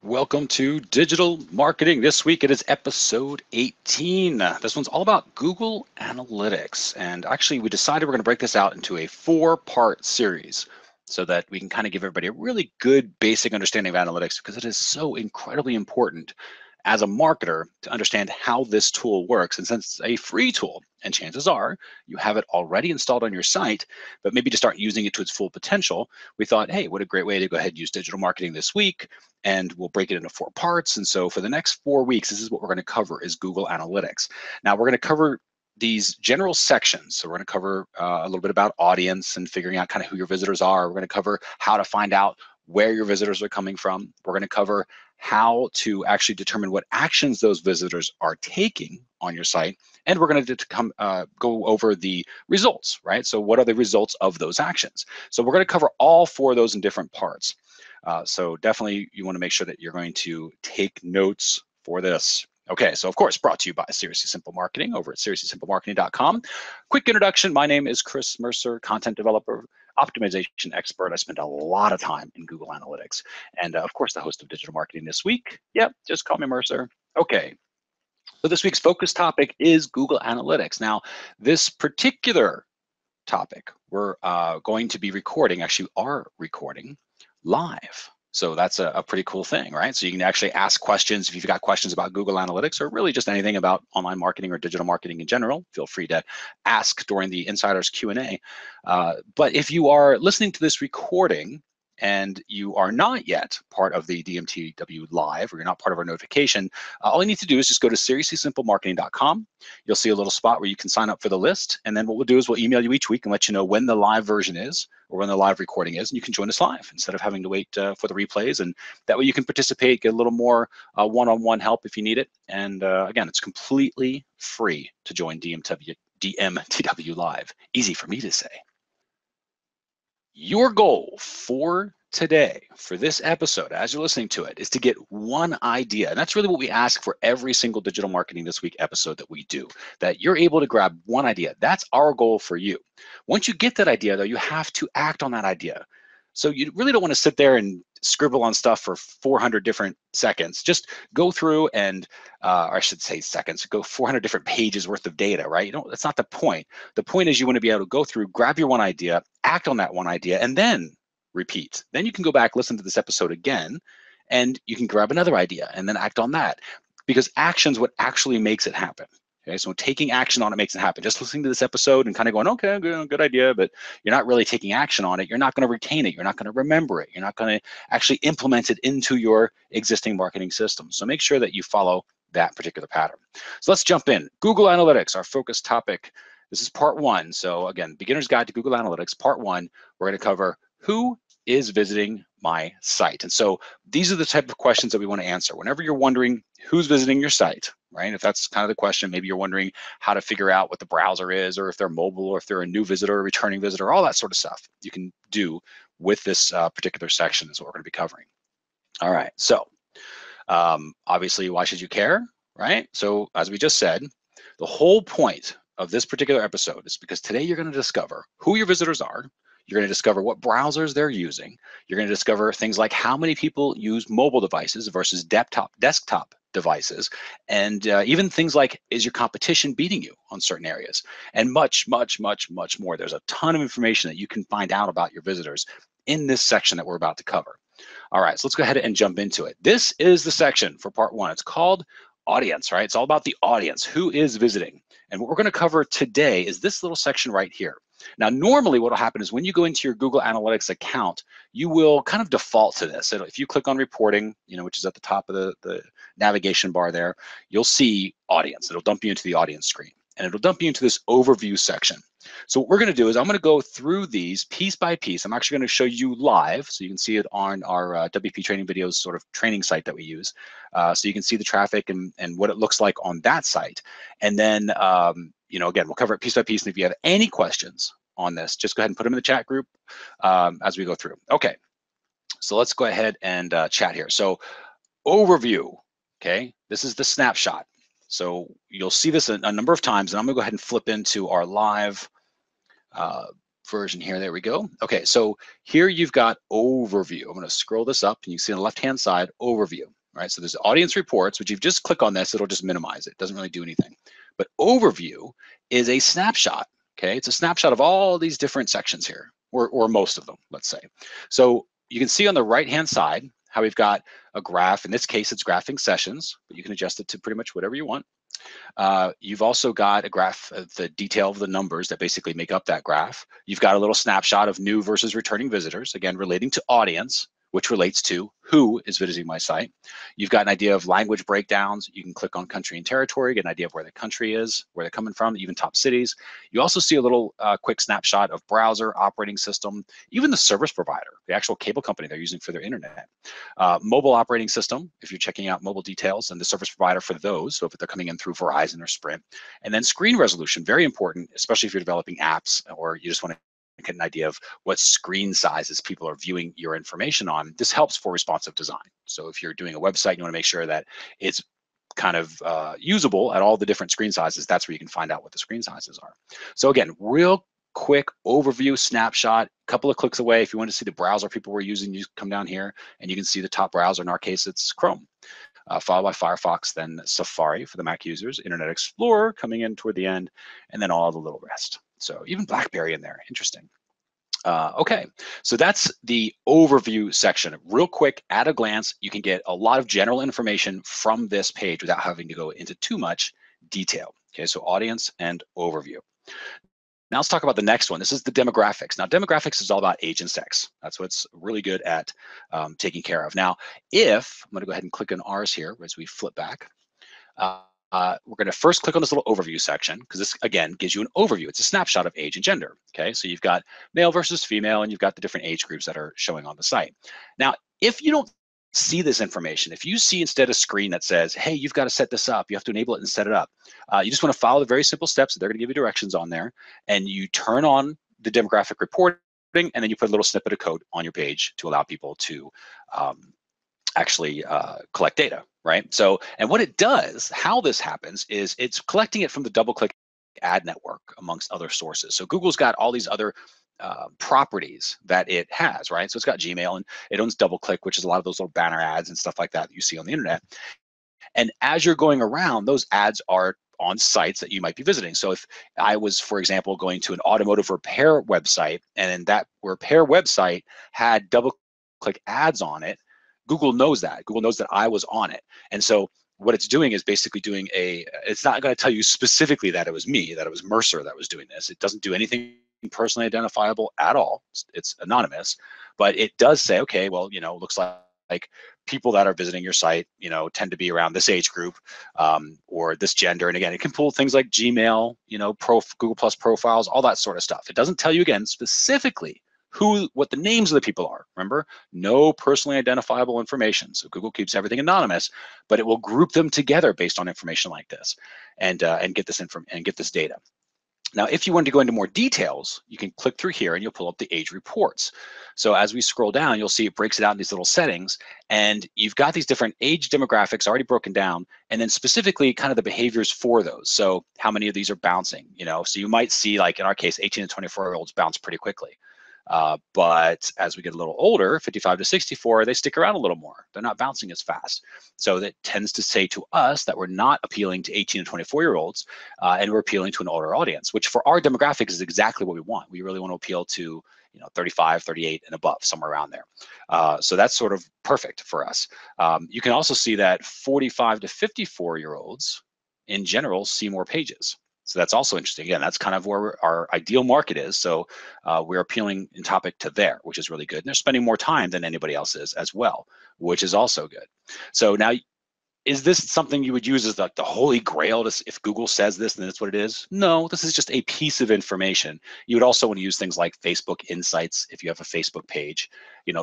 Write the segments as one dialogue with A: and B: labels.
A: Welcome to Digital Marketing. This week it is episode 18. This one's all about Google Analytics. And actually, we decided we're going to break this out into a 4-part series so that we can kind of give everybody a really good basic understanding of analytics, because it is so incredibly important as a marketer to understand how this tool works. And since it's a free tool, and chances are you have it already installed on your site, but maybe to start using it to its full potential, we thought, hey, what a great way to go ahead and use digital marketing this week. And we'll break it into 4 parts. And so for the next 4 weeks, this is what we're going to cover is Google Analytics. Now we're going to cover these general sections. So we're going to cover a little bit about audience and figuring out kind of who your visitors are. We're going to cover how to find out where your visitors are coming from. We're going to cover how to actually determine what actions those visitors are taking on your site. And we're going to go over the results, right? So what are the results of those actions? So we're going to cover all 4 of those in different parts. So definitely you want to make sure that you're going to take notes for this. Okay, so of course, brought to you by Seriously Simple Marketing over at seriouslysimplemarketing.com. Quick introduction, my name is Chris Mercer, content developer, optimization expert. I spend a lot of time in Google Analytics. And of course, the host of Digital Marketing This Week. Yep, just call me Mercer. Okay, so this week's focus topic is Google Analytics. Now, this particular topic, we're going to be recording, actually are recording live. So that's a pretty cool thing, right? So you can actually ask questions if you've got questions about Google Analytics or really just anything about online marketing or digital marketing in general. Feel free to ask during the Insider's Q&A. But if you are listening to this recording and you are not yet part of the DMTW Live, or you're not part of our notification, all you need to do is just go to seriouslysimplemarketing.com. You'll see a little spot where you can sign up for the list. And then what we'll do is we'll email you each week and let you know when the live version is or when the live recording is, and you can join us live instead of having to wait for the replays. And that way you can participate, get a little more one-on-one help if you need it. And again, it's completely free to join DMTW Live. Easy for me to say. Your goal for today, for this episode, as you're listening to it, is to get one idea. And that's really what we ask for every single Digital Marketing This Week episode that we do, that you're able to grab one idea. That's our goal for you. Once you get that idea, though, you have to act on that idea. So you really don't want to sit there and scribble on stuff for 400 different seconds. Just go through and, or I should say seconds, go 400 different pages worth of data, right? That's not the point. The point is you want to be able to go through, grab your one idea, act on that one idea, and then repeat. Then you can go back, listen to this episode again, and you can grab another idea and then act on that, because action's what actually makes it happen. Okay, so taking action on it makes it happen. Just listening to this episode and kind of going, okay, good idea, but you're not really taking action on it. You're not going to retain it. You're not going to remember it. You're not going to actually implement it into your existing marketing system. So make sure that you follow that particular pattern. So let's jump in. Google Analytics, our focus topic. This is part 1. So again, Beginner's Guide to Google Analytics, part 1. We're going to cover who is visiting my site. And so these are the type of questions that we want to answer. Whenever you're wondering who's visiting your site, right? If that's kind of the question, maybe you're wondering how to figure out what the browser is, or if they're mobile, or if they're a new visitor, a returning visitor, all that sort of stuff you can do with this particular section is what we're going to be covering. All right, so obviously, why should you care, right? So as we just said, the whole point of this particular episode is because today you're going to discover who your visitors are. You're going to discover what browsers they're using. You're going to discover things like how many people use mobile devices versus desktop devices, and even things like, is your competition beating you on certain areas, and much, much, much, much more. There's a ton of information that you can find out about your visitors in this section that we're about to cover. All right, so let's go ahead and jump into it. This is the section for part 1. It's called audience, right? It's all about the audience, who is visiting. And what we're going to cover today is this little section right here. Now, normally what will happen is when you go into your Google Analytics account, you will kind of default to this. So if you click on reporting, which is at the top of the navigation bar there, you'll see audience. It'll dump you into the audience screen, and it'll dump you into this overview section. So what we're going to do is I'm going to go through these piece by piece. I'm actually going to show you live, so you can see it on our WP Training Videos sort of training site that we use. So you can see the traffic and what it looks like on that site. And then, again, we'll cover it piece by piece. And if you have any questions on this, just go ahead and put them in the chat group as we go through. Okay, so let's go ahead and chat here. So overview, okay, this is the snapshot. So you'll see this a number of times, and I'm gonna go ahead and flip into our live version here. There we go. Okay, so here you've got overview. I'm gonna scroll this up, and you can see on the left-hand side, overview. right? So there's audience reports, which if you just click on this, it'll just minimize it. It doesn't really do anything. But overview is a snapshot, okay? It's a snapshot of all these different sections here, or most of them, let's say. So you can see on the right-hand side how we've got a graph. In this case, it's graphing sessions, but you can adjust it to pretty much whatever you want. You've also got a graph of the detail of the numbers that basically make up that graph. You've got a little snapshot of new versus returning visitors, again, relating to audience, which relates to who is visiting my site. You've got an idea of language breakdowns. You can click on country and territory, get an idea of where the country is, where they're coming from, even top cities. You also see a little quick snapshot of browser, operating system, even the service provider, the actual cable company they're using for their internet. Mobile operating system, if you're checking out mobile details, and the service provider for those, so if they're coming in through Verizon or Sprint. And then screen resolution, very important, especially if you're developing apps or you just want to get an idea of what screen sizes people are viewing your information on. This helps for responsive design. So if you're doing a website, you want to make sure that it's kind of usable at all the different screen sizes. That's where you can find out what the screen sizes are. So again, real quick overview snapshot, a couple of clicks away. If you want to see the browser people were using, you come down here and you can see the top browser. In our case, it's Chrome. Followed by Firefox, then Safari for the Mac users, Internet Explorer coming in toward the end, and then all the little rest. So even BlackBerry in there, interesting. Okay, so that's the overview section. Real quick, at a glance, you can get a lot of general information from this page without having to go into too much detail. Okay, so audience and overview. Now let's talk about the next one. This is the demographics. Now demographics is all about age and sex. That's what's really good at taking care of. Now, if, I'm gonna go ahead and click on ours here as we flip back. We're going to first click on this little overview section because this, again, gives you an overview. It's a snapshot of age and gender. Okay, so you've got male versus female, and you've got the different age groups that are showing on the site. Now, if you don't see this information, if you see instead a screen that says, hey, you've got to set this up, you have to enable it and set it up, you just want to follow the very simple steps that they're going to give you directions on there, and you turn on the demographic reporting, and then you put a little snippet of code on your page to allow people to actually collect data, right? So, and what it does, how this happens is it's collecting it from the DoubleClick ad network amongst other sources. So Google's got all these other properties that it has, right? So it's got Gmail and it owns DoubleClick, which is a lot of those little banner ads and stuff like that you see on the internet. And as you're going around, those ads are on sites that you might be visiting. So if I was, for example, going to an automotive repair website and that repair website had DoubleClick ads on it, Google knows that. Google knows that I was on it. And so what it's doing is basically doing it's not going to tell you specifically that it was me, that it was Mercer that was doing this. It doesn't do anything personally identifiable at all. It's anonymous, but it does say, okay, well, looks like people that are visiting your site, tend to be around this age group or this gender. And again, it can pull things like Gmail, Google Plus profiles, all that sort of stuff. It doesn't tell you, again, specifically what the names of the people are. Remember, no personally identifiable information. So Google keeps everything anonymous, but it will group them together based on information like this, and get this data. Now, if you want to go into more details, you can click through here and you'll pull up the age reports. So as we scroll down, you'll see it breaks it out in these little settings, and you've got these different age demographics already broken down, and then specifically kind of the behaviors for those. So how many of these are bouncing, so you might see, like in our case, 18 to 24-year-olds bounce pretty quickly. But as we get a little older, 55 to 64, they stick around a little more. They're not bouncing as fast. So that tends to say to us that we're not appealing to 18 to 24-year-olds, and we're appealing to an older audience, which for our demographic is exactly what we want. We really want to appeal to 35, 38 and above, somewhere around there. So that's sort of perfect for us. You can also see that 45 to 54-year-olds in general see more pages. So that's also interesting. Again, that's kind of where our ideal market is. So we're appealing in topic to there, which is really good. And they're spending more time than anybody else is as well, which is also good. So now, is this something you would use as like the holy grail? If Google says this, then that's what it is? No, this is just a piece of information. You would also want to use things like Facebook Insights if you have a Facebook page,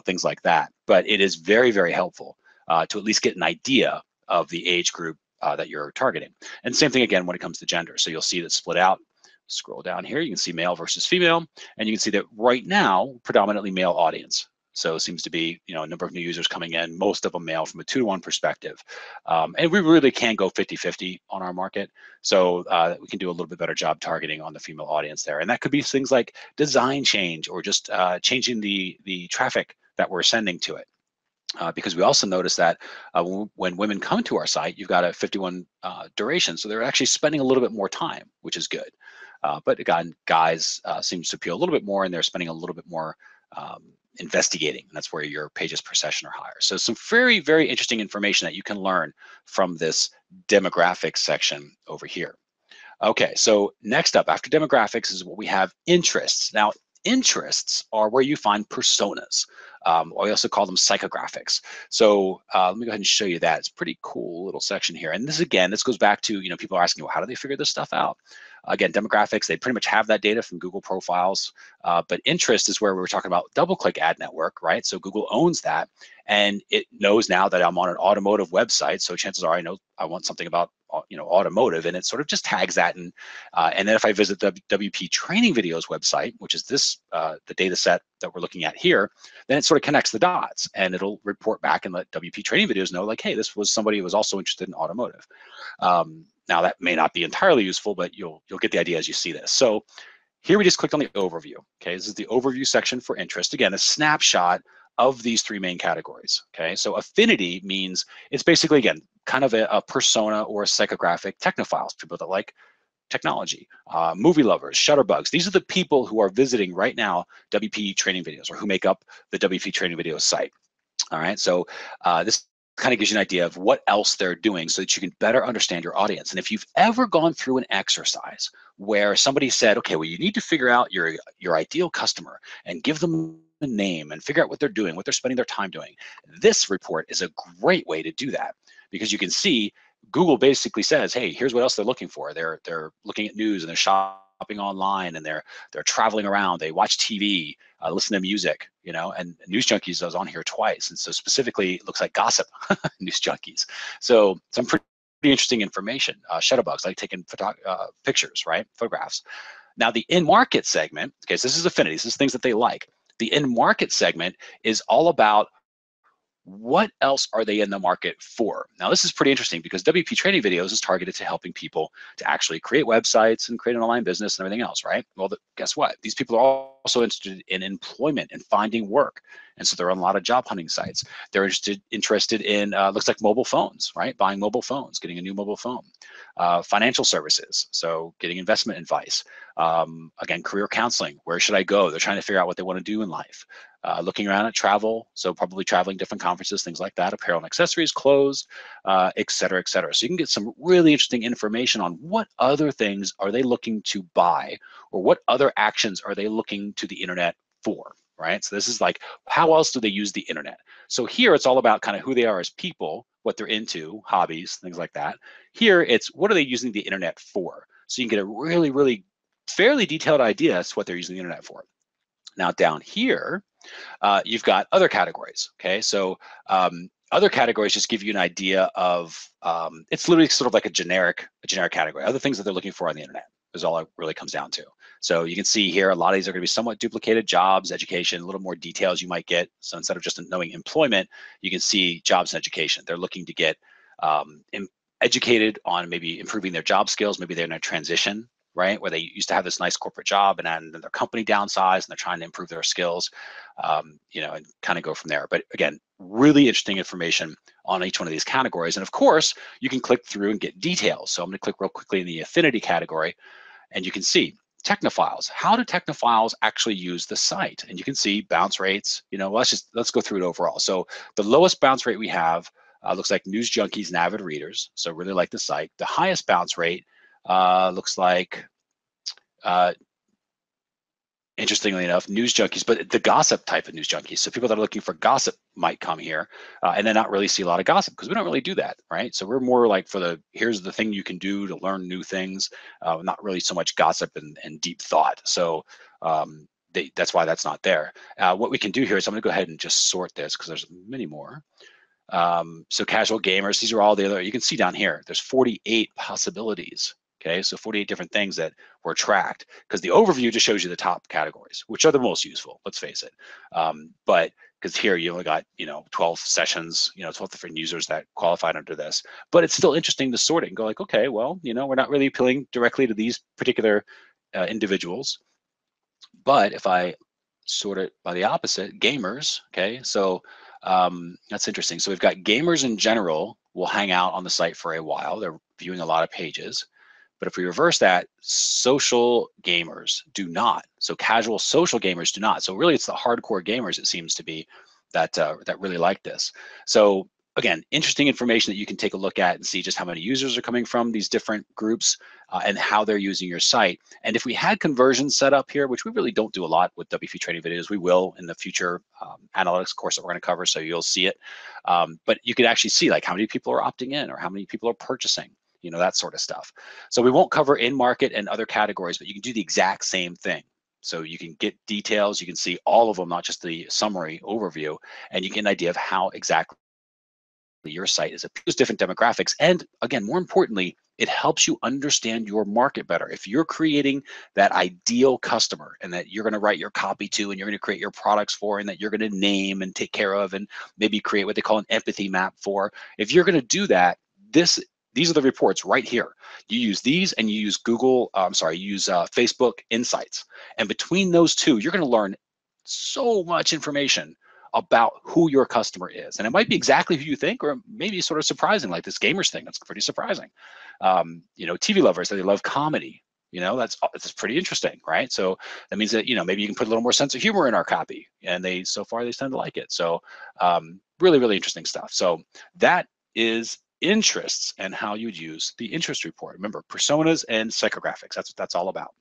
A: things like that. But it is very, very helpful to at least get an idea of the age group that you're targeting. And same thing again when it comes to gender. So you'll see that split out. Scroll down here, you can see male versus female, and you can see that right now, predominantly male audience. So it seems to be, a number of new users coming in, most of them male from a 2-to-1 perspective. And we really can go 50-50 on our market. So we can do a little bit better job targeting on the female audience there. And that could be things like design change or just changing the traffic that we're sending to it. Because we also notice that when women come to our site, you've got a 51 duration, so they're actually spending a little bit more time, which is good. But again, guys seems to appeal a little bit more, and they're spending a little bit more investigating, and that's where your pages per session are higher. So some very, very interesting information that you can learn from this demographics section over here. Okay, so next up after demographics is what we have interests. Now, interests are where you find personas. Or we also call them psychographics. So let me go ahead and show you that. It's a pretty cool little section here. And this, again, this goes back to, people are asking, well, how do they figure this stuff out? Again, demographics, they pretty much have that data from Google profiles, but interest is where we're talking about DoubleClick ad network, right? So Google owns that, and it knows now that I'm on an automotive website, so chances are I know I want something about automotive, and it sort of just tags that. And then if I visit the WP Training Videos website, which is this the data set that we're looking at here, then it sort of connects the dots, and it'll report back and let WP Training Videos know, like, hey, this was somebody who was also interested in automotive. Now that may not be entirely useful, but you'll get the idea as you see this. So here we just clicked on the overview. Okay, this is the overview section for interest. Again, a snapshot of these three main categories. Okay, so affinity means it's basically, again, kind of a persona or a psychographic technophiles, people that like technology, movie lovers, shutterbugs. These are the people who are visiting right now WP Training Videos, or who make up the WP Training Videos site. All right, so this kind of gives you an idea of what else they're doing so that you can better understand your audience. And if you've ever gone through an exercise where somebody said, okay, well, you need to figure out your ideal customer and give them a name and figure out what they're doing, what they're spending their time doing, this report is a great way to do that, because you can see Google basically says, hey, here's what else they're looking for. They're looking at news, and they're shopping online, and they're traveling around, they watch TV, listen to music, and News Junkies was on here twice. And so specifically, it looks like gossip, News Junkies. So some pretty interesting information. Shutterbugs, like taking pictures, right? Photographs. Now the in-market segment, okay, so this is affinities, this is things that they like. The in-market segment is all about what else are they in the market for? Now, this is pretty interesting because WP Training Videos is targeted to helping people to actually create websites and create an online business and everything else, right? Well, guess what? These people are also interested in employment and finding work. And so they're on a lot of job hunting sites. They're interested in, looks like mobile phones, right? Buying mobile phones, getting a new mobile phone. Financial services, so getting investment advice. Again, career counseling, where should I go? They're trying to figure out what they want to do in life. Looking around at travel, so probably traveling, different conferences, things like that, apparel and accessories, clothes, et cetera, et cetera. So you can get some really interesting information on what other things are they looking to buy, or what other actions are they looking to the internet for, right? So this is like, how else do they use the internet? So here it's all about kind of who they are as people, what they're into, hobbies, things like that. Here it's what are they using the internet for? So you can get a really, really fairly detailed idea as to what they're using the internet for. Now down here, you've got other categories, okay? So other categories just give you an idea of, it's literally sort of like a generic category, other things that they're looking for on the internet is all it really comes down to. So you can see here, a lot of these are gonna be somewhat duplicated: jobs, education, a little more details you might get. So instead of just knowing employment, you can see jobs and education. They're looking to get educated on maybe improving their job skills. Maybe they're in a transition, right, where they used to have this nice corporate job, and then their company downsized, and they're trying to improve their skills, and kind of go from there. But again, really interesting information on each one of these categories. And of course, you can click through and get details. So I'm going to click real quickly in the affinity category, and you can see technophiles. How do technophiles actually use the site? And you can see bounce rates. Let's go through it overall. So the lowest bounce rate we have looks like News Junkies and avid readers. So really like the site. The highest bounce rate looks like, interestingly enough, News Junkies, but the gossip type of News Junkies. So people that are looking for gossip might come here and then not really see a lot of gossip, because we don't really do that, right? So we're more like for here's the thing you can do to learn new things, not really so much gossip and deep thought. So that's why that's not there. What we can do here is I'm gonna go ahead and just sort this, because there's many more. So casual gamers, these are all the other, you can see down here, there's 48 possibilities. Okay, so 48 different things that were tracked, because the overview just shows you the top categories, which are the most useful, let's face it. But because here you only got 12 sessions, 12 different users that qualified under this, but it's still interesting to sort it and go like, okay, well, we're not really appealing directly to these particular individuals. But if I sort it by the opposite, gamers, okay, so That's interesting. So we've got gamers in general will hang out on the site for a while. They're viewing a lot of pages. But if we reverse that, social gamers do not. So casual social gamers do not. So really, it's the hardcore gamers, it seems to be, that that really like this. So again, interesting information that you can take a look at and see just how many users are coming from these different groups and how they're using your site. And if we had conversions set up here, which we really don't do a lot with WP training videos, we will in the future analytics course that we're going to cover, so you'll see it. But you can actually see like how many people are opting in or how many people are purchasing, you know, that sort of stuff. So we won't cover in market and other categories, but you can do the exact same thing. So you can get details, you can see all of them, not just the summary overview, and you get an idea of how exactly your site is appeals different demographics. And again, more importantly, it helps you understand your market better. If you're creating that ideal customer and that you're going to write your copy to and you're going to create your products for and that you're going to name and take care of and maybe create what they call an empathy map for, if you're going to do that, these are the reports right here. You use these and you use Facebook Insights. And between those two, you're going to learn so much information about who your customer is. And it might be exactly who you think, or maybe sort of surprising, like this gamers thing. That's pretty surprising. You know, TV lovers, they love comedy. You know, that's pretty interesting, right? So that means that, you know, maybe you can put a little more sense of humor in our copy, and so far they tend to like it. So really, really interesting stuff. So that is interests and how you'd use the interest report. Remember, personas and psychographics. That's what that's all about.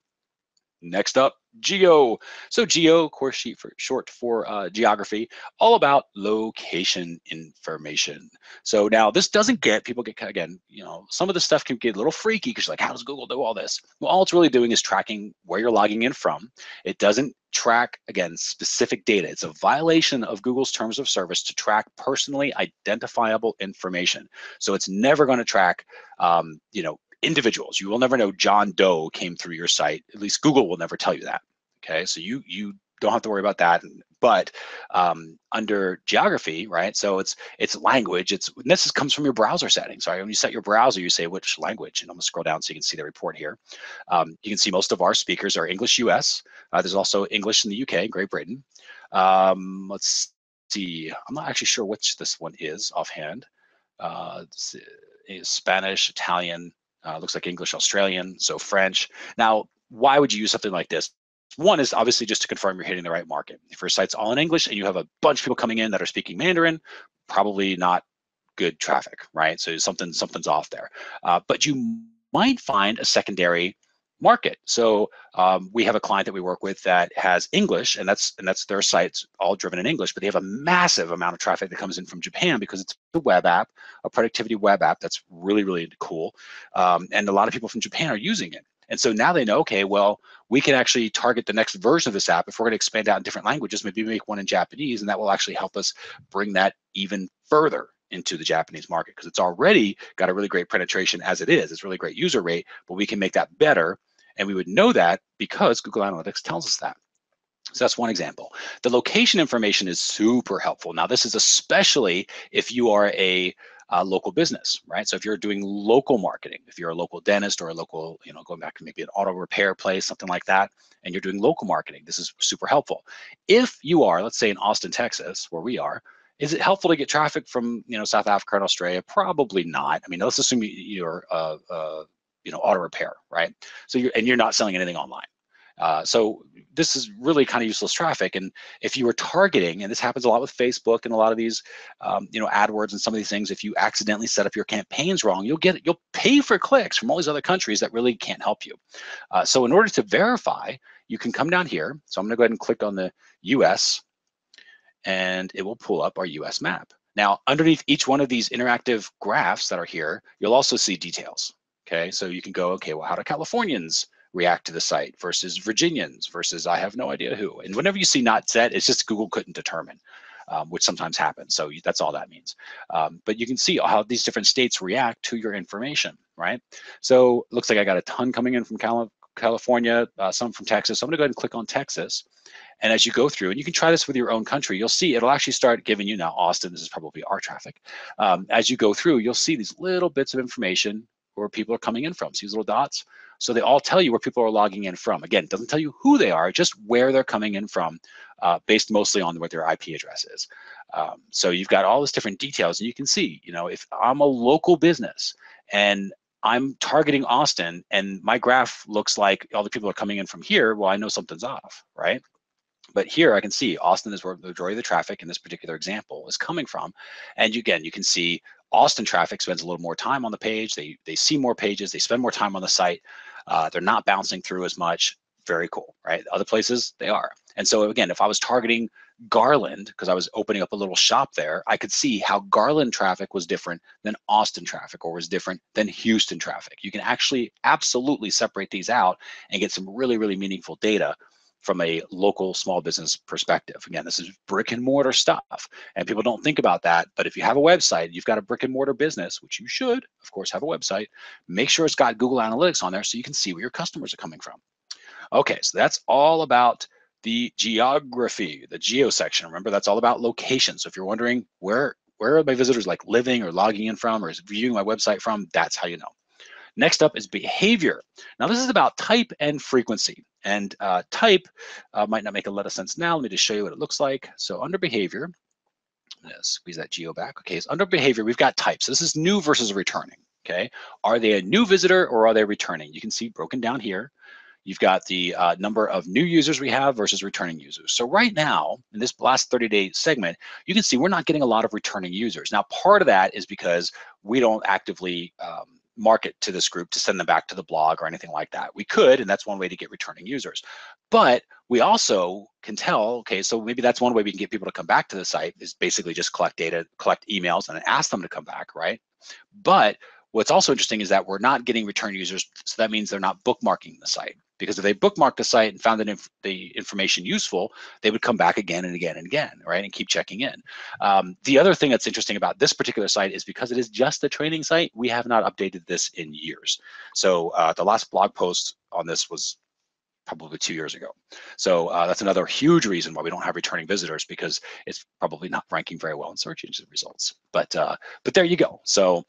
A: Next up, geo. So geo, course sheet for short for geography, all about location information. So now this doesn't people get, again, you know, some of the stuff can get a little freaky because like, how does Google do all this? Well, all it's really doing is tracking where you're logging in from. It doesn't track, again, specific data. It's a violation of Google's terms of service to track personally identifiable information. So it's never going to track, you know, individuals. You will never know John Doe came through your site. At least Google will never tell you that. Okay, so you don't have to worry about that. But under geography, right? So it's language. This comes from your browser settings. Right? When you set your browser, you say which language, and I'm gonna scroll down so you can see the report here. You can see most of our speakers are English US. There's also English in the UK, Great Britain. Let's see. I'm not actually sure which this one is offhand. Spanish, Italian. Looks like English, Australian, so French. Now, why would you use something like this? One is obviously just to confirm you're hitting the right market. If your site's all in English and you have a bunch of people coming in that are speaking Mandarin, probably not good traffic, right? So something's off there. But you might find a secondary market. So we have a client that we work with that has English, and that's their site's all driven in English, but they have a massive amount of traffic that comes in from Japan because it's a web app, a productivity web app that's really, really cool. And a lot of people from Japan are using it. And so now they know, okay, well, we can actually target the next version of this app. If we're going to expand out in different languages, maybe make one in Japanese, and that will actually help us bring that even further into the Japanese market, because it's already got a really great penetration as it is. It's really great user rate, but we can make that better. And we would know that because Google Analytics tells us that. So that's one example. The location information is super helpful. Now, this is especially if you are a local business, right? So if you're doing local marketing, if you're a local dentist or a local, you know, going back to maybe an auto repair place, something like that, and you're doing local marketing, this is super helpful. If you are, let's say in Austin, Texas, where we are, is it helpful to get traffic from, you know, South Africa and Australia? Probably not. I mean, let's assume you're you know, auto repair, right? So you're not selling anything online. So this is really kind of useless traffic. And if you were targeting, and this happens a lot with Facebook and a lot of these, you know, AdWords and some of these things, if you accidentally set up your campaigns wrong, you'll pay for clicks from all these other countries that really can't help you. So in order to verify, you can come down here. So I'm going to go ahead and click on the US, and it will pull up our US map. Now, underneath each one of these interactive graphs that are here, you'll also see details. Okay, so you can go, okay, well, how do Californians react to the site versus Virginians versus I have no idea who. And whenever you see not set, it's just Google couldn't determine, which sometimes happens. So that's all that means. But you can see how these different states react to your information, right? So it looks like I got a ton coming in from California, some from Texas. So I'm gonna go ahead and click on Texas. And as you go through, and you can try this with your own country, you'll see it'll actually start giving you, now Austin, this is probably our traffic. As you go through, you'll see these little bits of information where people are coming in from. See these little dots? So they all tell you where people are logging in from. Again, it doesn't tell you who they are, just where they're coming in from, based mostly on what their IP address is. So you've got all this different details, and you can see, if I'm a local business and I'm targeting Austin and my graph looks like all the people are coming in from here, well, I know something's off, right? But here I can see Austin is where the majority of the traffic in this particular example is coming from. And again, you can see Austin traffic spends a little more time on the page. They see more pages. They spend more time on the site. They're not bouncing through as much. Very cool, right? Other places, they are. And so again, if I was targeting Garland, because I was opening up a little shop there, I could see how Garland traffic was different than Austin traffic, or was different than Houston traffic. You can actually absolutely separate these out and get some really, really meaningful data from a local small business perspective. Again, this is brick and mortar stuff, and people don't think about that. But if you have a website, you've got a brick and mortar business, which you should, of course, have a website, make sure it's got Google Analytics on there so you can see where your customers are coming from. Okay, so that's all about the geography, the geo section. Remember, that's all about location. So if you're wondering where are my visitors like living or logging in from or viewing my website from, that's how you know. Next up is behavior. Now this is about type and frequency. And type might not make a lot of sense now. Let me just show you what it looks like. So under behavior, I'm gonna squeeze that geo back. Okay, so under behavior, we've got types. This is new versus returning, okay? Are they a new visitor or are they returning? You can see broken down here. You've got the number of new users we have versus returning users. So right now, in this last 30-day segment, you can see we're not getting a lot of returning users. Now, part of that is because we don't actively market to this group to send them back to the blog or anything like that. We could, and that's one way to get returning users. But we also can tell, okay, so maybe that's one way we can get people to come back to the site, is basically just collect data, collect emails, and ask them to come back, right? But what's also interesting is that we're not getting return users, so that means they're not bookmarking the site. Because if they bookmarked the site and found the information useful, they would come back again and again and again, right, and keep checking in. The other thing that's interesting about this particular site is because it is just a training site, we have not updated this in years. So the last blog post on this was probably 2 years ago. So that's another huge reason why we don't have returning visitors, because it's probably not ranking very well in search engine results. But there you go. So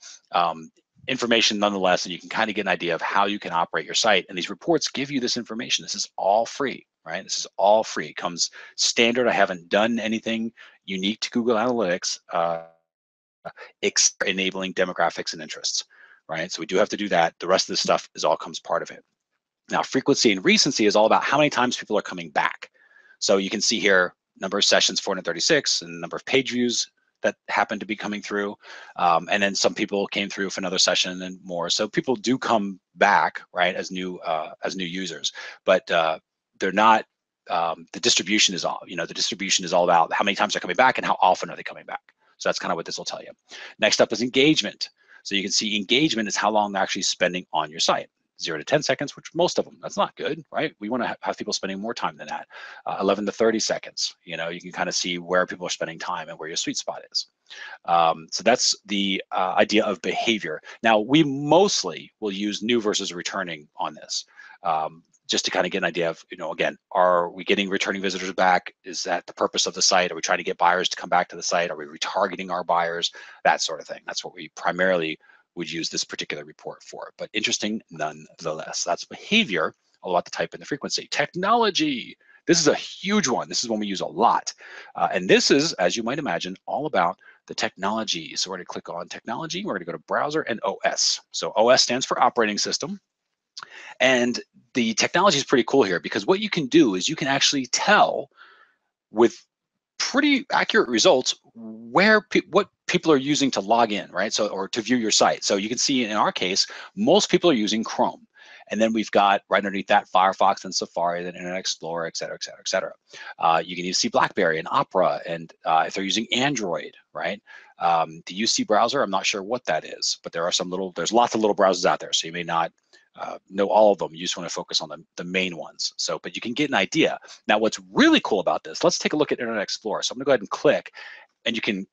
A: information nonetheless, and you can kind of get an idea of how you can operate your site. And these reports give you this information. This is all free, right? This is all free. It comes standard. I haven't done anything unique to Google Analytics, enabling demographics and interests, right? So we do have to do that. The rest of this stuff all comes part of it. Now, frequency and recency is all about how many times people are coming back. So you can see here, number of sessions, 436, and number of page views that happened to be coming through. And then some people came through for another session and more. So people do come back, right, as new users, but they're not, the distribution is all, the distribution is all about how many times they're coming back and how often are they coming back. So that's kind of what this will tell you. Next up is engagement. So you can see engagement is how long they're actually spending on your site. 0 to 10 seconds, which most of them, that's not good, right? We want to have people spending more time than that. 11 to 30 seconds, you can kind of see where people are spending time and where your sweet spot is. So that's the idea of behavior. Now, we mostly will use new versus returning on this, just to kind of get an idea of, again, are we getting returning visitors back? Is that the purpose of the site? Are we trying to get buyers to come back to the site? Are we retargeting our buyers? That sort of thing. That's what we primarily would use this particular report for, but interesting nonetheless. That's behavior, all about the type and the frequency. Technology, this is a huge one. This is one we use a lot. And this is, as you might imagine, all about the technology. So we're gonna click on technology, we're gonna go to browser and OS. So OS stands for operating system. And the technology is pretty cool here, because what you can do is you can actually tell with pretty accurate results what people are using to log in, right? So, or to view your site. So you can see in our case, most people are using Chrome. And then we've got right underneath that Firefox and Safari, then Internet Explorer, et cetera, et cetera, et cetera. You can even see BlackBerry and Opera, and if they're using Android, right? The UC browser, I'm not sure what that is, but there's lots of little browsers out there, so you may not know all of them. You just want to focus on the main ones. So, but you can get an idea. Now, what's really cool about this, let's take a look at Internet Explorer. So I'm gonna go ahead and click, and you can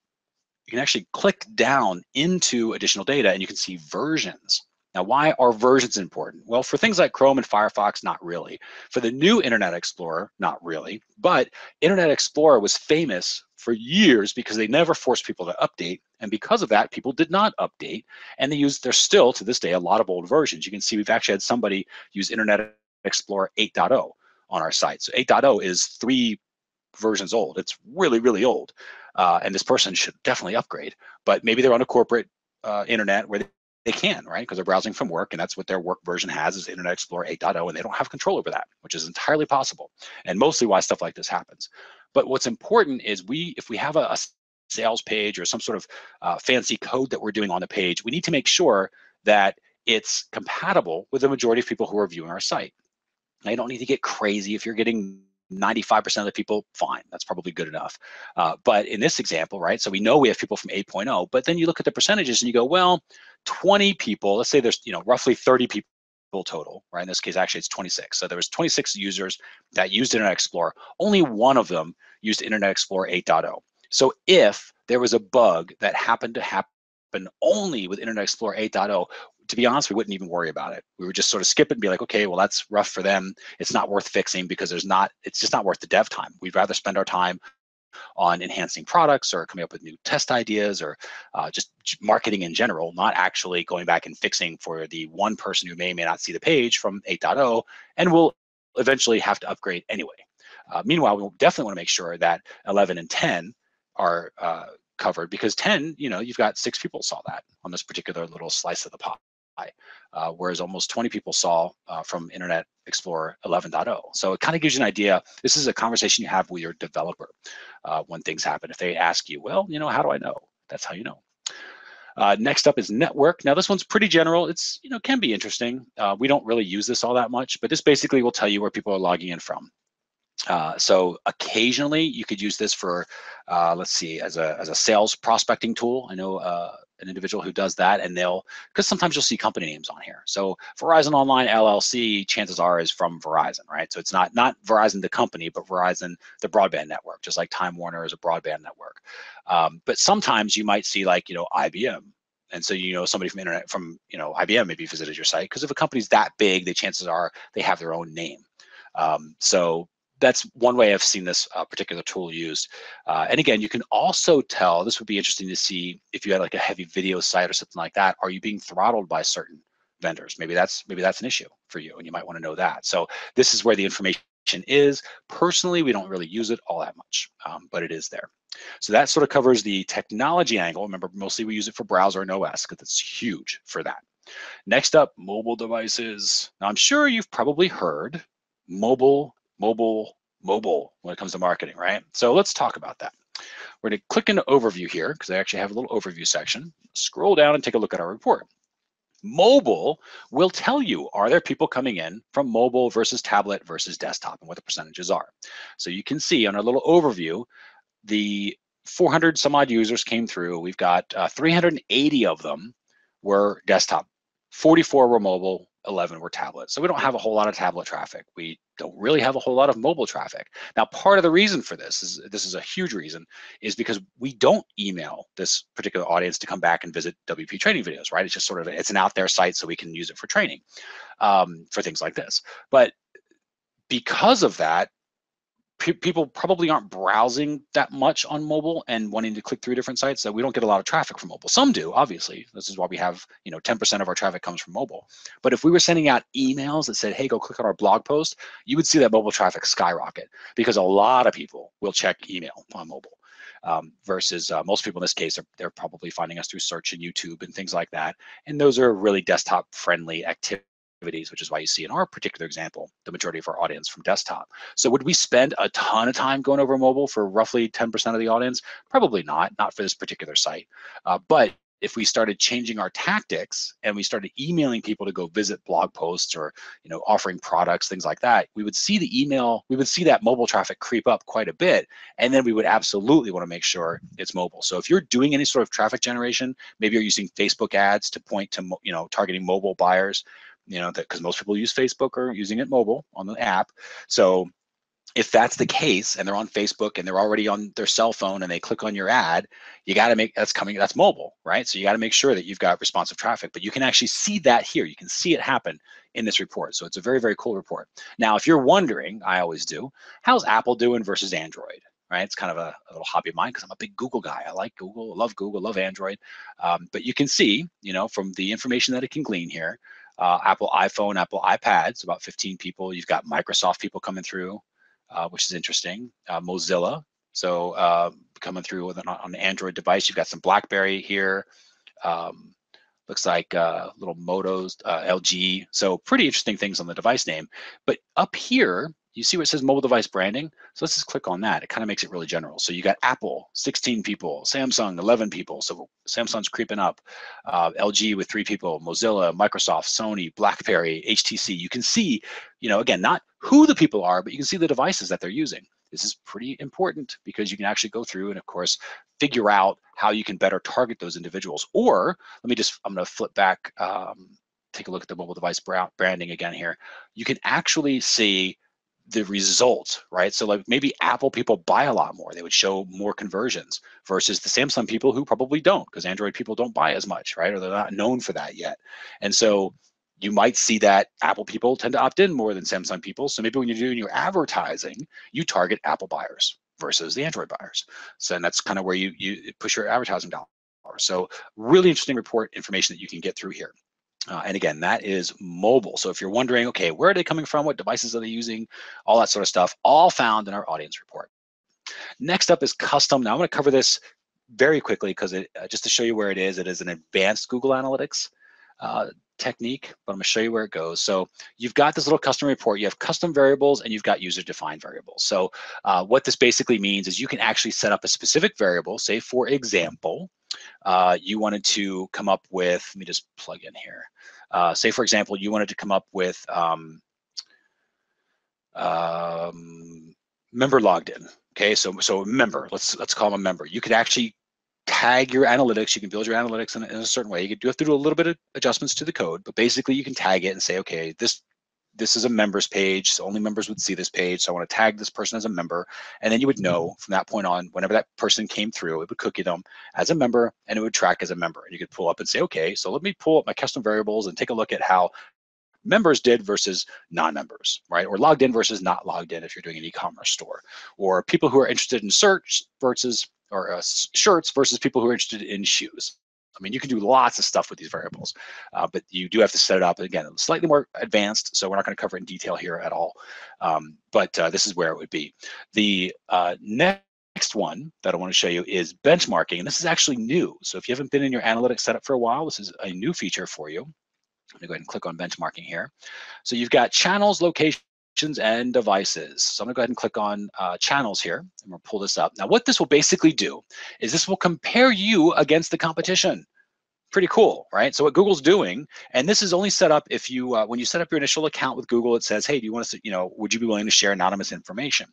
A: actually click down into additional data, and you can see versions. Now, why are versions important? Well, for things like Chrome and Firefox, not really. For the new Internet Explorer, not really. But Internet Explorer was famous for years because they never forced people to update. And because of that, people did not update. And there's still, to this day, a lot of old versions. You can see we've actually had somebody use Internet Explorer 8.0 on our site. So 8.0 is 3 versions old. It's really, really old. And this person should definitely upgrade. But maybe they're on a corporate internet where they can, right? Because they're browsing from work, and that's what their work version has is Internet Explorer 8.0, and they don't have control over that, which is entirely possible, and mostly why stuff like this happens. But what's important is if we have a sales page or some sort of fancy code that we're doing on the page, we need to make sure that it's compatible with the majority of people who are viewing our site. Now, you don't need to get crazy. If you're getting 95% of the people, fine, that's probably good enough. But in this example, right, so we know we have people from 8.0, but then you look at the percentages and you go, well, 20 people, let's say there's roughly 30 people total, right? In this case, actually it's 26. So there was 26 users that used Internet Explorer. Only one of them used Internet Explorer 8.0. So if there was a bug that happened to happen only with Internet Explorer 8.0, to be honest, we wouldn't even worry about it. We would just sort of skip it and be like, okay, well, that's rough for them. It's not worth fixing because it's just not worth the dev time. We'd rather spend our time on enhancing products or coming up with new test ideas or just marketing in general, not actually going back and fixing for the one person who may or may not see the page from 8.0 and will eventually have to upgrade anyway. Meanwhile, we definitely want to make sure that 11 and 10 are covered because 10, you've got 6 people saw that on this particular little slice of the pie. Whereas almost 20 people saw from Internet Explorer 11.0. So it kind of gives you an idea. This is a conversation you have with your developer when things happen. If they ask you, well, how do I know? That's how you know. Next up is network. Now this one's pretty general. It's can be interesting. We don't really use this all that much, but this basically will tell you where people are logging in from. So occasionally you could use this for, let's see, as a sales prospecting tool. I know an individual who does that, and because sometimes you'll see company names on here. So Verizon Online LLC, chances are is from Verizon, right? So it's not Verizon the company, but Verizon the broadband network, just like Time Warner is a broadband network. But sometimes you might see like IBM. And so somebody from IBM maybe visited your site because if a company's that big, the chances are they have their own name. So that's one way I've seen this particular tool used. And again, you can also tell, this would be interesting to see if you had like a heavy video site or something like that, are you being throttled by certain vendors? Maybe that's an issue for you and you might want to know that. So this is where the information is. Personally, we don't really use it all that much, but it is there. So that sort of covers the technology angle. Remember, mostly we use it for browser and OS because it's huge for that. Next up, mobile devices. Now I'm sure you've probably heard mobile when it comes to marketing, right? So let's talk about that. We're going to click into overview here because I actually have a little overview section. Scroll down and take a look at our report. Mobile will tell you, are there people coming in from mobile versus tablet versus desktop and what the percentages are. So you can see on our little overview, the 400 some odd users came through. We've got 380 of them were desktop, 44 were mobile, 11 were tablet. So we don't have a whole lot of tablet traffic. We don't really have a whole lot of mobile traffic. Now, part of the reason for this is a huge reason, is because we don't email this particular audience to come back and visit WP training videos, right? It's just it's an out there site so we can use it for training, for things like this. But because of that, people probably aren't browsing that much on mobile and wanting to click through different sites, so we don't get a lot of traffic from mobile. Some do, obviously. This is why we have 10% of our traffic comes from mobile. But if we were sending out emails that said, hey, go click on our blog post, you would see that mobile traffic skyrocket because a lot of people will check email on mobile. Versus most people in this case, they're probably finding us through search and YouTube and things like that. And those are really desktop friendly activities, which is why you see in our particular example, the majority of our audience from desktop. So would we spend a ton of time going over mobile for roughly 10% of the audience? Probably not for this particular site. But if we started changing our tactics and we started emailing people to go visit blog posts or offering products, things like that, we would see that mobile traffic creep up quite a bit, and then we would absolutely want to make sure it's mobile. So if you're doing any sort of traffic generation, maybe you're using Facebook ads to point to targeting mobile buyers, because most people use Facebook or using it mobile on the app. So if that's the case and they're on Facebook and they're already on their cell phone and they click on your ad, you got to make that's mobile, right? So you got to make sure that you've got responsive traffic, but you can actually see that here. You can see it happen in this report. So it's a very, very cool report. Now, if you're wondering, I always do, how's Apple doing versus Android, right? It's kind of a little hobby of mine because I'm a big Google guy. I like Google, love Android. But you can see, from the information that it can glean here, Apple iPhone, Apple iPads, about 15 people. You've got Microsoft people coming through, which is interesting. Mozilla, so coming through with on an Android device. You've got some BlackBerry here. Looks like little Motos, LG. So pretty interesting things on the device name. But up here, you see where it says mobile device branding? So let's just click on that. It kind of makes it really general. So you got Apple, 16 people, Samsung, 11 people. So Samsung's creeping up. LG with 3 people, Mozilla, Microsoft, Sony, BlackBerry, HTC. You can see, again, not who the people are, but you can see the devices that they're using. This is pretty important because you can actually go through and, of course, figure out how you can better target those individuals. Or I'm going to flip back, take a look at the mobile device branding again here. You can actually see the results, right? So like maybe Apple people buy a lot more. They would show more conversions versus the Samsung people who probably don't, because Android people don't buy as much, right? Or they're not known for that yet. And so you might see that Apple people tend to opt in more than Samsung people. So maybe when you're doing your advertising, you target Apple buyers versus the Android buyers. So and that's kind of where you push your advertising dollars. So really interesting report information that you can get through here. And again, that is mobile. So if you're wondering, okay, where are they coming from? What devices are they using? All that sort of stuff, all found in our audience report. Next up is custom. Now I'm going to cover this very quickly because just to show you where it is an advanced Google Analytics technique, but I'm going to show you where it goes. So you've got this little custom report. You have custom variables and you've got user-defined variables. So what this basically means is you can actually set up a specific variable. Say, for example, you wanted to come up with, let me just plug in here. Say, for example, you wanted to come up with member logged in. Okay, so member, let's call them a member. You could actually tag your analytics. You can build your analytics in a certain way. You do have to do a little bit of adjustments to the code, but basically you can tag it and say, okay, this is a members page, so only members would see this page. So I want to tag this person as a member. And then you would know from that point on, whenever that person came through, it would cookie them as a member and it would track as a member. And you could pull up and say, okay, so let me pull up my custom variables and take a look at how members did versus non-members, right? Or logged in versus not logged in if you're doing an e-commerce store, or people who are interested in search versus shirts versus people who are interested in shoes. I mean, you can do lots of stuff with these variables, but you do have to set it up, again, slightly more advanced, so we're not going to cover it in detail here at all. But this is where it would be. The next one that I want to show you is benchmarking, and this is actually new. So if you haven't been in your analytics setup for a while, this is a new feature for you. I'm going to go ahead and click on benchmarking here. So you've got channels, locations, and devices. So I'm going to go ahead and click on channels here, and we'll pull this up. Now, what this will basically do is this will compare you against the competition. Pretty cool, right? So what Google's doing, and this is only set up if you, when you set up your initial account with Google, it says, hey, do you want us to, would you be willing to share anonymous information?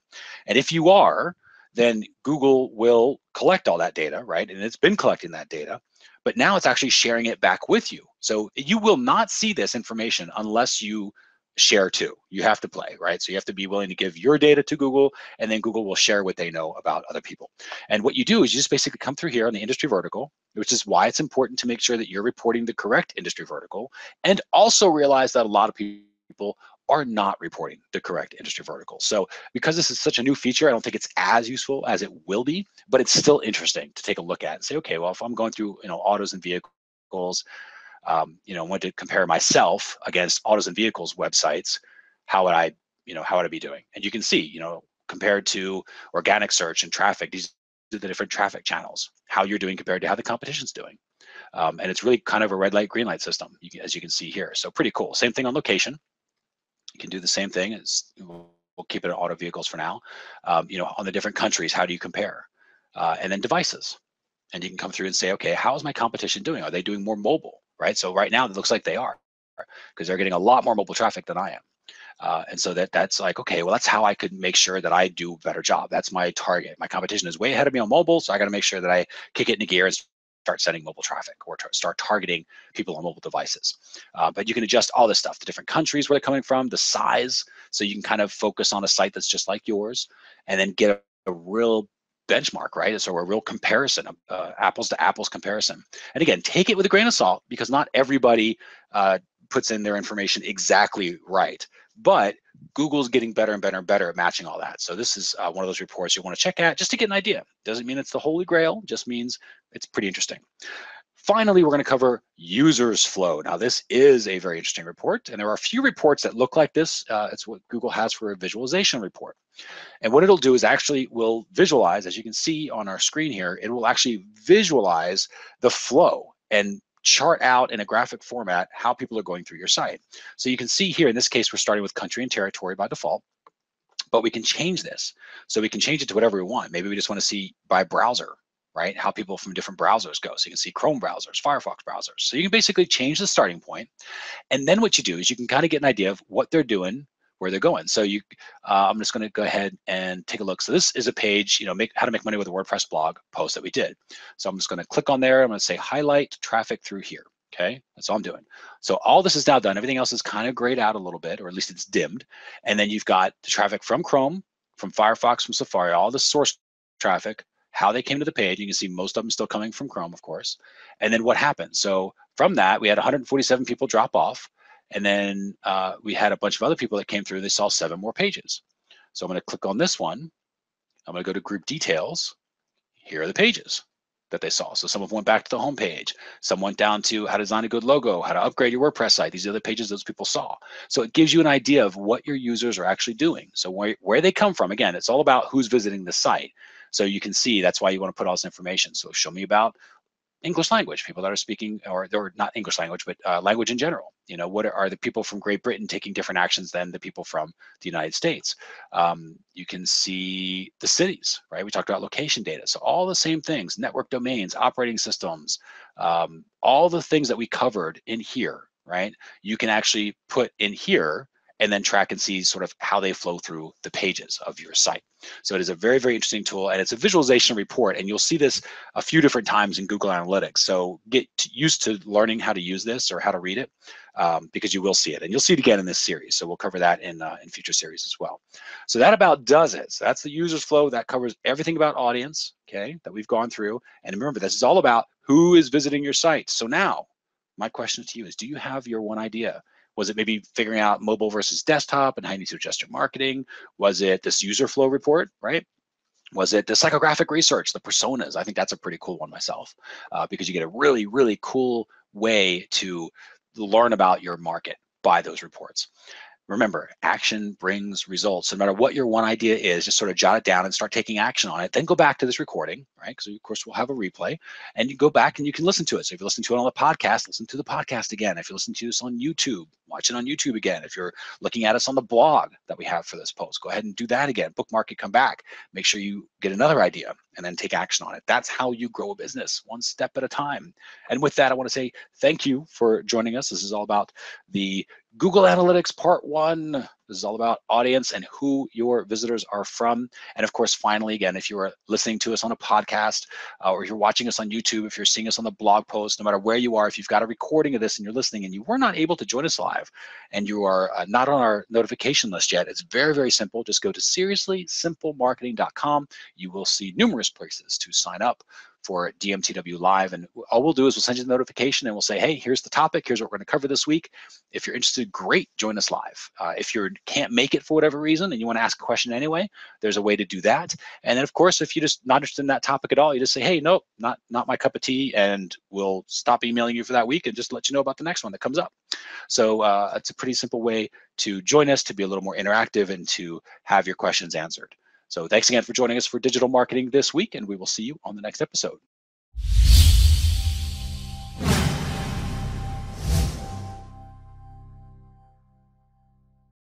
A: And if you are, then Google will collect all that data, right? And it's been collecting that data, but now it's actually sharing it back with you. So you will not see this information unless you share too. You have to play, right? So you have to be willing to give your data to Google, and then Google will share what they know about other people. And what you do is you just basically come through here on the industry vertical, which is why it's important to make sure that you're reporting the correct industry vertical, and also realize that a lot of people are not reporting the correct industry vertical. So because this is such a new feature, I don't think it's as useful as it will be, but it's still interesting to take a look at and say, okay, well, if I'm going through, autos and vehicles, want to compare myself against autos and vehicles websites, how would I be doing? And you can see, compared to organic search and traffic, these are the different traffic channels, how you're doing compared to how the competition's doing. And it's really kind of a red light, green light system, as you can see here. So pretty cool. Same thing on location. You can do the same thing. We'll keep it on auto vehicles for now. On the different countries, how do you compare? And then devices. And you can come through and say, okay, how is my competition doing? Are they doing more mobile, right? So right now it looks like they are, because they're getting a lot more mobile traffic than I am. And so that's like, okay, well, that's how I could make sure that I do a better job. That's my target. My competition is way ahead of me on mobile, so I got to make sure that I kick it into gear and start sending mobile traffic, or start targeting people on mobile devices. But you can adjust all this stuff, the different countries where they're coming from, the size, so you can kind of focus on a site that's just like yours, and then get a real benchmark, right? So a real comparison, apples to apples comparison. And again, take it with a grain of salt, because not everybody puts in their information exactly right. But Google's getting better and better and better at matching all that. So this is one of those reports you want to check out just to get an idea. Doesn't mean it's the holy grail, just means it's pretty interesting. Finally, we're going to cover users flow. Now, this is a very interesting report, and there are a few reports that look like this. It's what Google has for a visualization report. And what it'll do is actually will visualize, as you can see on our screen here, it will actually visualize the flow and chart out in a graphic format how people are going through your site. So you can see here, in this case, we're starting with country and territory by default, but we can change this. So we can change it to whatever we want. Maybe we just want to see by browser, right? How people from different browsers go. So you can see Chrome browsers, Firefox browsers. So you can basically change the starting point. And then what you do is you can kind of get an idea of what they're doing, where they're going. So you, I'm just going to go ahead and take a look. So this is a page, you know, how to make money with a WordPress blog post that we did. So I'm just going to click on there. I'm going to say highlight traffic through here. Okay, that's all I'm doing. So all this is now done. Everything else is kind of grayed out a little bit, or at least it's dimmed. And then you've got the traffic from Chrome, from Firefox, from Safari, all the source traffic, how they came to the page. You can see most of them still coming from Chrome, of course. And then what happened? So from that, we had 147 people drop off. And then we had a bunch of other people that came through. They saw 7 more pages. So I'm going to click on this one. I'm going to go to group details. Here are the pages that they saw. So some of them went back to the home page. Some went down to how to design a good logo, how to upgrade your WordPress site. These are the pages those people saw. So it gives you an idea of what your users are actually doing. So where they come from, again, it's all about who's visiting the site. So you can see that's why you want to put all this information. So show me about English language, people that are speaking, or they're not English language, but language in general. You know, what are the people from Great Britain taking different actions than the people from the United States? You can see the cities, right? We talked about location data. So all the same things, network domains, operating systems, all the things that we covered in here, right? You can actually put in here and then track and see sort of how they flow through the pages of your site. So it is a very, very interesting tool, and it's a visualization report, and you'll see this a few different times in Google Analytics. So get used to learning how to use this or how to read it, because you will see it, and you'll see it again in this series. So we'll cover that in future series as well. So that about does it. So that's the users flow. That covers everything about audience, okay, that we've gone through. And remember, this is all about who is visiting your site. So now my question to you is, do you have your one idea? Was it maybe figuring out mobile versus desktop and how you need to adjust your marketing? Was it this user flow report, right? Was it the psychographic research, the personas? I think that's a pretty cool one myself, because you get a really, really cool way to learn about your market by those reports. Remember, action brings results. So no matter what your one idea is, just sort of jot it down and start taking action on it. Then go back to this recording, right? Because of course we'll have a replay, and you go back and you can listen to it. So if you listen to it on the podcast, listen to the podcast again. If you listen to this on YouTube, watch it on YouTube again. If you're looking at us on the blog that we have for this post, go ahead and do that again. Bookmark it, come back. Make sure you get another idea and then take action on it. That's how you grow a business, one step at a time. And with that, I want to say thank you for joining us. This is all about the Google Analytics Part 1. This is all about audience and who your visitors are from. And of course, finally, again, if you are listening to us on a podcast, or you're watching us on YouTube, if you're seeing us on the blog post, no matter where you are, if you've got a recording of this and you're listening and you were not able to join us live and you are not on our notification list yet, it's very, very simple. Just go to seriouslysimplemarketing.com. You will see numerous places to sign up for DMTW Live. And all we'll do is we'll send you the notification and we'll say, hey, here's the topic. Here's what we're going to cover this week. If you're interested, great, join us live. If you can't make it for whatever reason and you want to ask a question anyway, there's a way to do that. And then, of course, if you're just not interested in that topic at all, you just say, hey, nope, not my cup of tea, and we'll stop emailing you for that week and just let you know about the next one that comes up. So it's a pretty simple way to join us, to be a little more interactive, and to have your questions answered. So thanks again for joining us for Digital Marketing this week, and we will see you on the next episode.